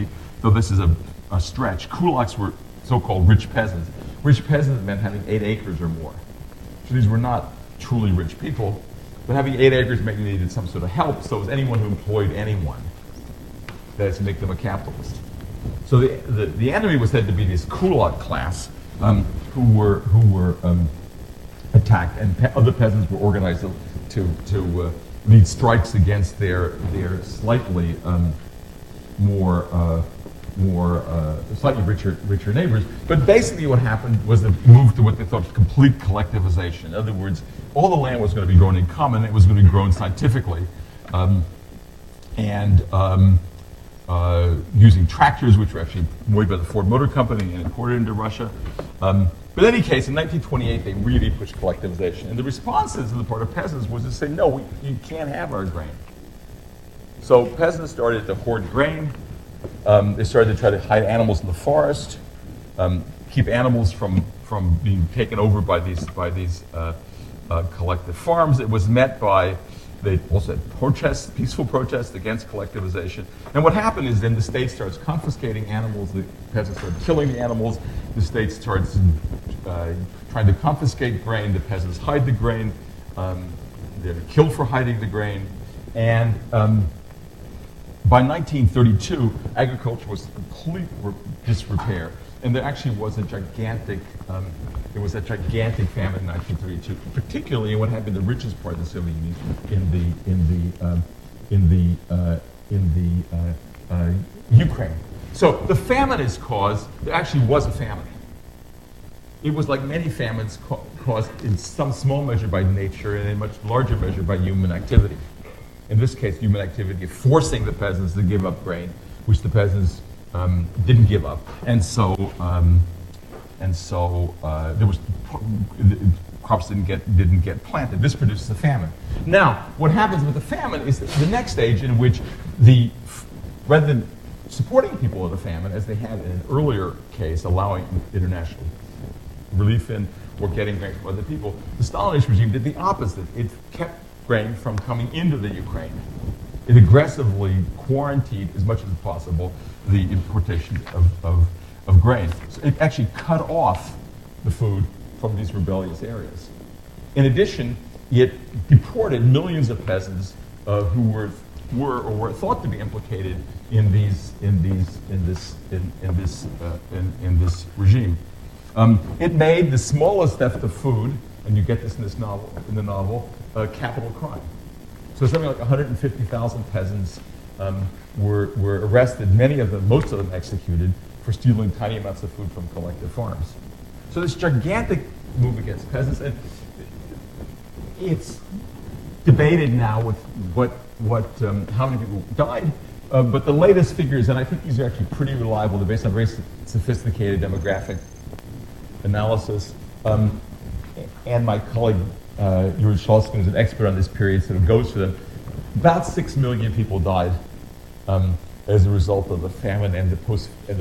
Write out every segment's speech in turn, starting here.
traditionally, though this is a stretch, kulaks were so-called rich peasants. Rich peasants meant having 8 acres or more. So these were not truly rich people, but having 8 acres meant you needed some sort of help, so it was anyone who employed anyone. That is to make them a capitalist. So the enemy was said to be this kulak class who were attacked, and other peasants were organized to lead strikes against their slightly slightly richer neighbors. But basically what happened was the move to what they thought was complete collectivization. In other words, all the land was going to be grown in common. It was going to be grown scientifically. Using tractors, which were actually made by the Ford Motor Company and imported into Russia. But in any case, in 1928, they really pushed collectivization. And the responses on the part of peasants was to say, no, you can't have our grain. So peasants started to hoard grain. They started to try to hide animals in the forest, keep animals from being taken over by these collective farms. It was met by, they also had protests, peaceful protests against collectivization. And what happened is then the state starts confiscating animals, the peasants start killing the animals, the state starts trying to confiscate grain, the peasants hide the grain, they're killed for hiding the grain, and by 1932, agriculture was in complete disrepair, and there actually was a gigantic famine in 1932, particularly in what had been the richest part of the Soviet Union, in the Ukraine. So the famine is caused. There actually was a famine. It was like many famines caused in some small measure by nature and in much larger measure by human activity. In this case, human activity forcing the peasants to give up grain, which the peasants didn't give up, and so there was crops didn't get planted. This produces a famine. Now, what happens with the famine is the next stage in which rather than supporting people of the famine, as they had in an earlier case, allowing international relief in or getting grain from other people, the Stalinist regime did the opposite. It kept grain from coming into the Ukraine. It aggressively quarantined as much as possible the importation of grain. So it actually cut off the food from these rebellious areas. In addition, it deported millions of peasants who were or were thought to be implicated in this regime. It made the smallest theft of food, and you get this in the novel, a capital crime. So something like 150,000 peasants were arrested, most of them executed, for stealing tiny amounts of food from collective farms. So this gigantic move against peasants, and it's debated now with how many people died, but the latest figures, and I think these are actually pretty reliable, they're based on very sophisticated demographic analysis, and my colleague Yuri Shulskin, who's an expert on this period, sort of goes through them. About 6 million people died as a result of the famine and the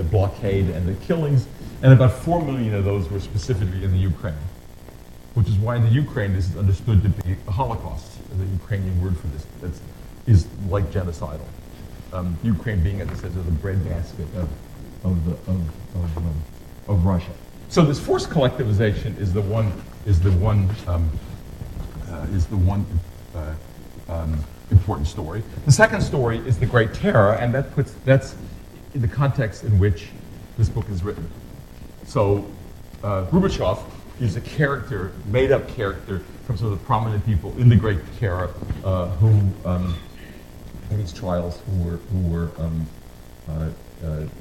blockade and the killings, and about 4 million of those were specifically in the Ukraine, which is why in the Ukraine this is understood to be a Holocaust. The Ukrainian word for this is like genocidal. Ukraine being, as I said, the breadbasket of Russia. So this forced collectivization is the one important story. The second story is the Great Terror, and that's in the context in which this book is written. So Gorbachev is a character, made-up character from some of the prominent people in the Great Terror who, in these trials, who were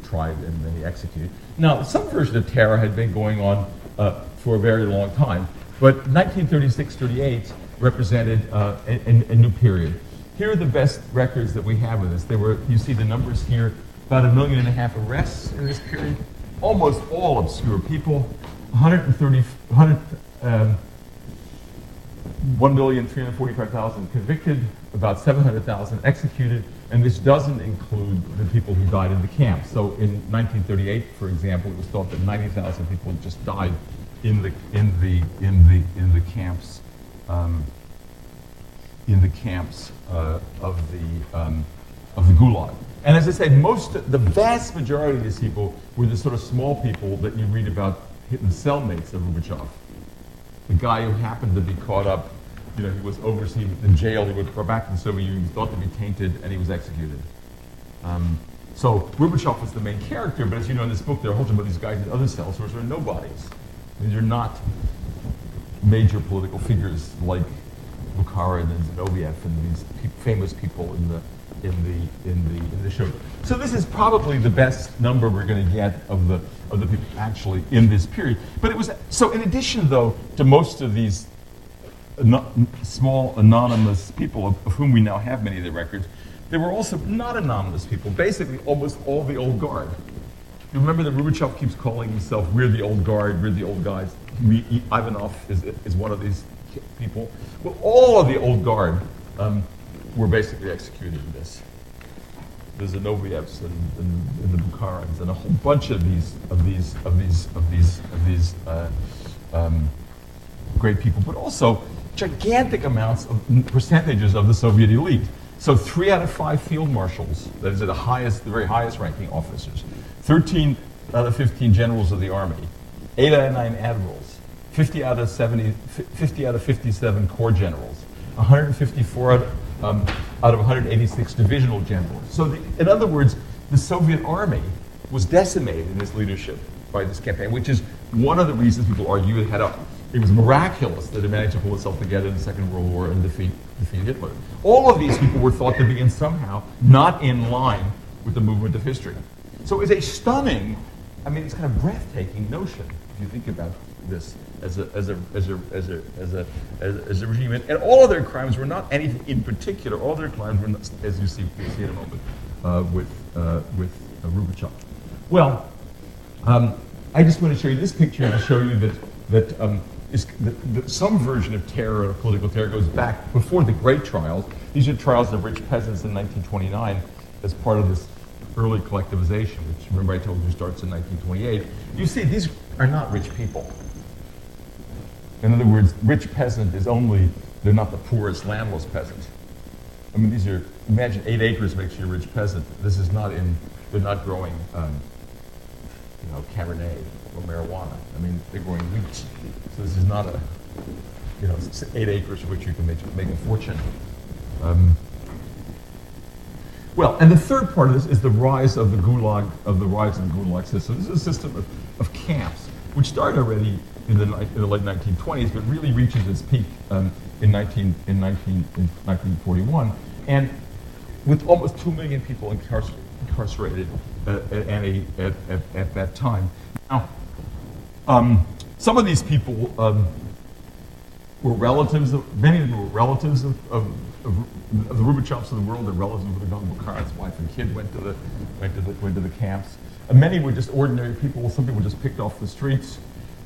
tried and then executed. Now, some version of terror had been going on for a very long time, but 1936-38 represented a new period. Here are the best records that we have of this. You see the numbers here, about 1.5 million arrests in this period, almost all obscure people, 1,345,000 convicted, about 700,000 executed, and this doesn't include the people who died in the camps. So in 1938, for example, it was thought that 90,000 people just died in the camps of the Gulag. And as I say, the vast majority of these people were the sort of small people that you read about hitting the cellmates of Gorbachev. The guy who happened to be caught up, he was overseas in jail, he would go back to the Soviet Union, he was thought to be tainted, and he was executed. So Gorbachev was the main character, but as you know in this book, there are a whole bunch of these guys in other cells who are sort of nobodies. These are not major political figures like Bukharin and Zinoviev and these famous people in the show. So this is probably the best number we're going to get of the people actually in this period. But it was so. In addition, though, to most of these small anonymous people of whom we now have many of the records, there were also not anonymous people. Basically, almost all the old guard. You remember that Gorbachev keeps calling himself, "We're the old guard. We're the old guys." Ivanov is one of these people. Well, all of the old guard were basically executed in this. The Zinovievs and the Bukharins and a whole bunch of these great people, but also gigantic amounts of percentages of the Soviet elite. So 3 out of 5 field marshals, that is the very highest ranking officers, 13 out of 15 generals of the army, 8 out of 9 admirals, 50 out of 57 corps generals, 154 out of 186 divisional generals. So in other words, the Soviet army was decimated in its leadership by this campaign, which is one of the reasons people argue it was miraculous that it managed to pull itself together in the Second World War and defeat Hitler. All of these people were thought to be somehow not in line with the movement of history. So it's a stunning, it's kind of breathtaking notion if you think about this as a regime. And all of their crimes were not anything in particular. All their crimes were, not, as you'll see in a moment, with Gorbachev. Well, I just want to show you this picture to show you that some version of terror, of political terror, goes back before the Great Trials. These are trials of rich peasants in 1929 as part of this early collectivization, which, remember I told you, starts in 1928. You see, these are not rich people. In other words, rich peasant they're not the poorest, landless peasant. Imagine 8 acres makes you a rich peasant. They're not growing, Cabernet or marijuana. They're growing wheat. So this is not 8 acres of which you can make a fortune. Well, and the third part of this is the rise of the Gulag system. This is a system of camps, which started already in the late 1920s, but really reaches its peak in 1941, and with almost 2 million people incarcerated at that time. Now, some of these people were relatives. Many of them were relatives of the Gorbachev of the world. They're relatives of the Bukharin's wife and kid went to the camps. And many were just ordinary people. Some people were just picked off the streets.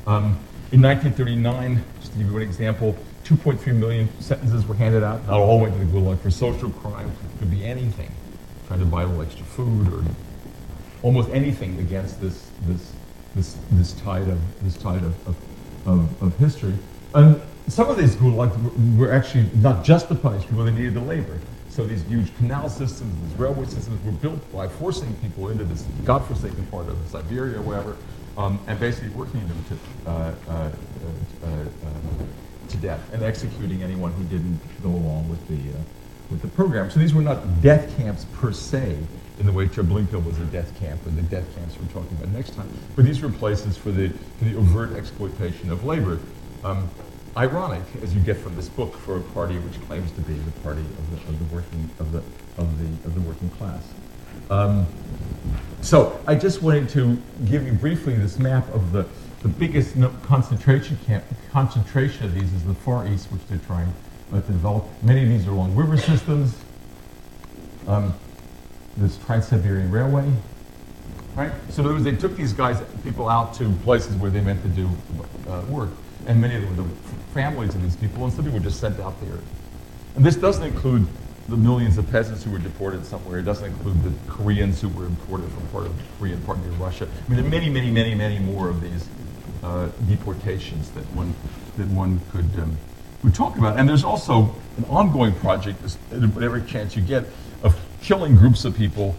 In 1939, just to give you an example, 2.3 million sentences were handed out. Not all went to the Gulag for social crime. It could be anything, trying to buy a little extra food or almost anything against this tide of history. And some of these gulags were actually not just to punish people; they needed the labor. So these huge canal systems, these railway systems, were built by forcing people into this godforsaken part of Siberia or wherever, and basically working them to death and executing anyone who didn't go along with the program. So these were not death camps per se, in the way Treblinka was a death camp, and the death camps we're talking about next time. But these were places for the overt exploitation of labor. Ironic, as you get from this book, for a party which claims to be the party of the working class. So I just wanted to give you briefly this map of the biggest concentration of these is the Far East, which they're trying to develop. Many of these are along river systems. This Trans-Siberian Railway, right? So in other words, they took these people out to places where they meant to do work, and many of them were the families of these people, and some people were just sent out there. And this doesn't include the millions of peasants who were deported somewhere. It doesn't include the Koreans who were imported from part of the Korean part of Russia. There are many, many, many, many more of these deportations that one could talk about. And there's also an ongoing project, whatever chance you get, of killing groups of people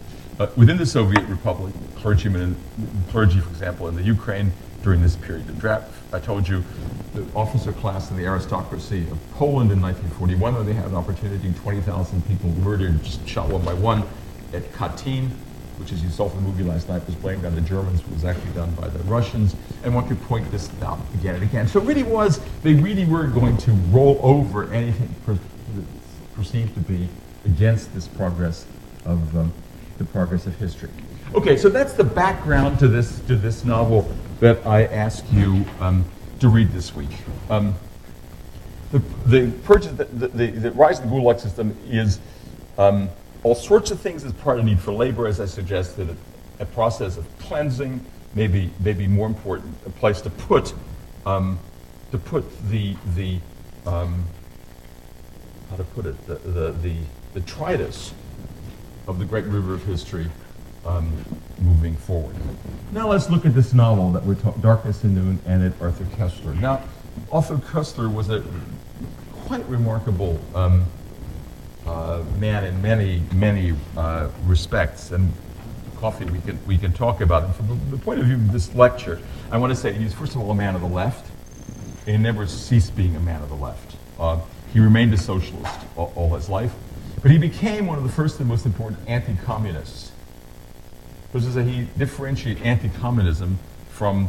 within the Soviet Republic, clergy, for example, in the Ukraine during this period of drought. I told you the officer class and the aristocracy of Poland in 1941, when they had an opportunity, 20,000 people murdered, just shot one by one at Katyn, which, as you saw from the movie last night, was blamed on the Germans, but was actually done by the Russians. And one could point this out again and again. So it really was, they really were going to roll over anything perceived to be against this progress of the progress of history. Okay, so that's the background to this novel that I asked you to read this week. The rise of the Gulag system is all sorts of things as part of the need for labor, as I suggested, a process of cleansing, maybe more important, a place to put the treatise of the great river of history moving forward. Now let's look at this novel that we're talking, Darkness and Noon, and it Arthur Koestler. Now, Arthur Koestler was a quite remarkable man in many respects, and coffee we can talk about it. From the point of view of this lecture, I want to say he's first of all a man of the left, and he never ceased being a man of the left. He remained a socialist all his life, but he became one of the first and most important anti-communists. Which is that he differentiated anti-communism from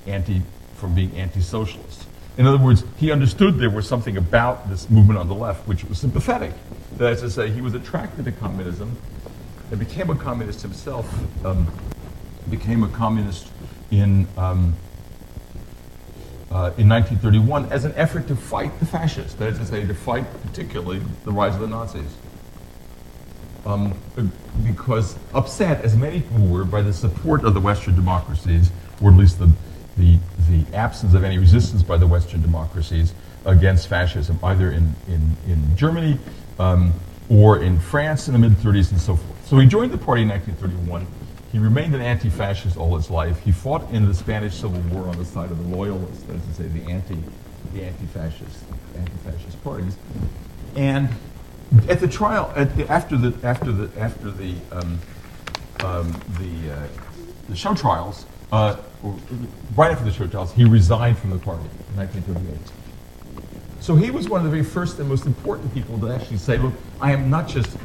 being anti-socialist. In other words, he understood there was something about this movement on the left which was sympathetic. That is to say, he was attracted to communism and became a communist himself, became a communist in 1931 as an effort to fight the fascists. That is to say, to fight particularly the rise of the Nazis. Because upset, as many people were, by the support of the Western democracies, or at least the absence of any resistance by the Western democracies against fascism, either in Germany or in France in the mid-30s and so forth. So he joined the party in 1931. He remained an anti-fascist all his life. He fought in the Spanish Civil War on the side of the loyalists, that is to say, the anti-fascist parties. And at the trial, after the show trials, right after the show trials, he resigned from the party in 1938. So he was one of the very first and most important people to actually say, "Look, I am not just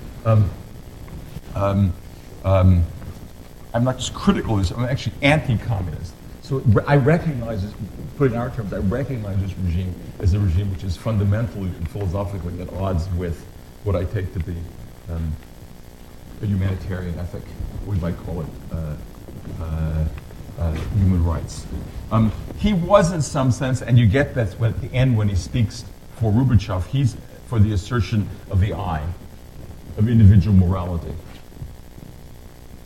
I'm not just critical of this. I'm actually anti-communist." So I recognize this, put in our terms, I recognize this regime as a regime which is fundamentally and philosophically at odds with what I take to be a humanitarian ethic. We might call it human rights. He was, in some sense, and you get that at the end when he speaks for Rubachev, he's for the assertion of the I, of individual morality,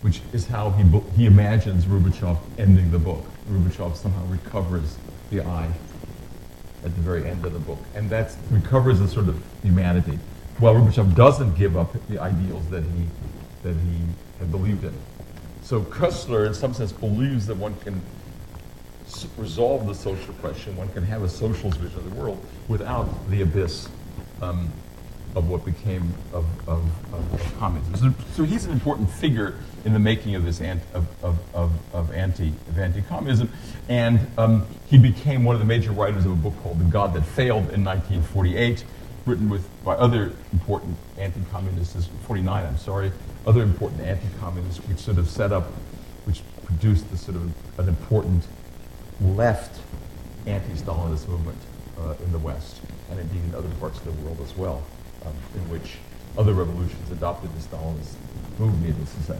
which is how he imagines Rubachev ending the book. Rubachev somehow recovers the I at the very end of the book, and that recovers a sort of humanity. Well, Rubachev doesn't give up the ideals that he had believed in. So Koestler, in some sense, believes that one can resolve the social question, one can have a socialist vision of the world without the abyss of what became of communism. So he's an important figure in the making of this anti-communism, and he became one of the major writers of a book called The God That Failed in 1948. Written by other important anti-communists, 49, I'm sorry, other important anti-communists, which sort of set up, which produced the sort of an important left anti-Stalinist movement in the West, and indeed in other parts of the world as well, in which other revolutions adopted the Stalinist movement, needless to say.